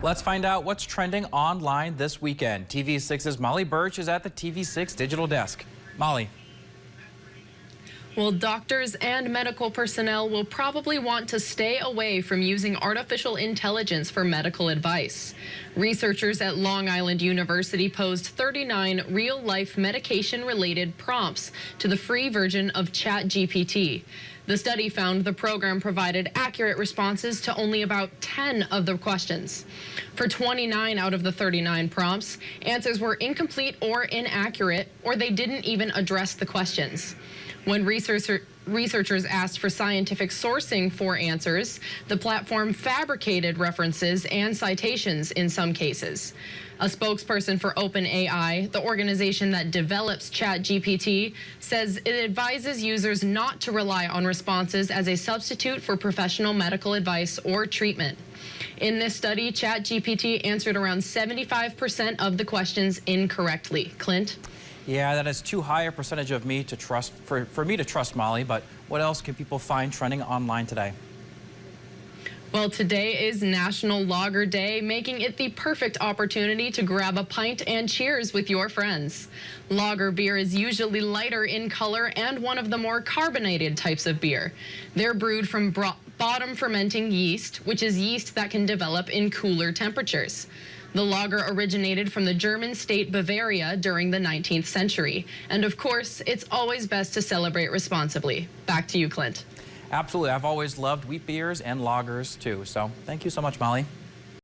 Let's find out what's trending online this weekend. TV6's Molly Birch is at the TV6 digital desk. Molly. Well, doctors and medical personnel will probably want to stay away from using artificial intelligence for medical advice. Researchers at Long Island University posed 39 real-life medication-related prompts to the free version of ChatGPT. The study found the program provided accurate responses to only about 10 of the questions. For 29 out of the 39 prompts, answers were incomplete or inaccurate, or they didn't even address the questions. When researchers asked for scientific sourcing for answers, the platform fabricated references and citations in some cases. A spokesperson for OpenAI, the organization that develops ChatGPT, says it advises users not to rely on responses as a substitute for professional medical advice or treatment. In this study, ChatGPT answered around 75% of the questions incorrectly. Clint? Yeah, that is too high a percentage of me to trust, for me to trust Molly, but what else can people find trending online today? Well, today is National Lager Day, making it the perfect opportunity to grab a pint and cheers with your friends. Lager beer is usually lighter in color and one of the more carbonated types of beer. They're brewed from bottom fermenting yeast, which is yeast that can develop in cooler temperatures. The lager originated from the German state Bavaria during the 19th century. And of course, it's always best to celebrate responsibly. Back to you, Clint. Absolutely. I've always loved wheat beers and lagers too. So thank you so much, Molly.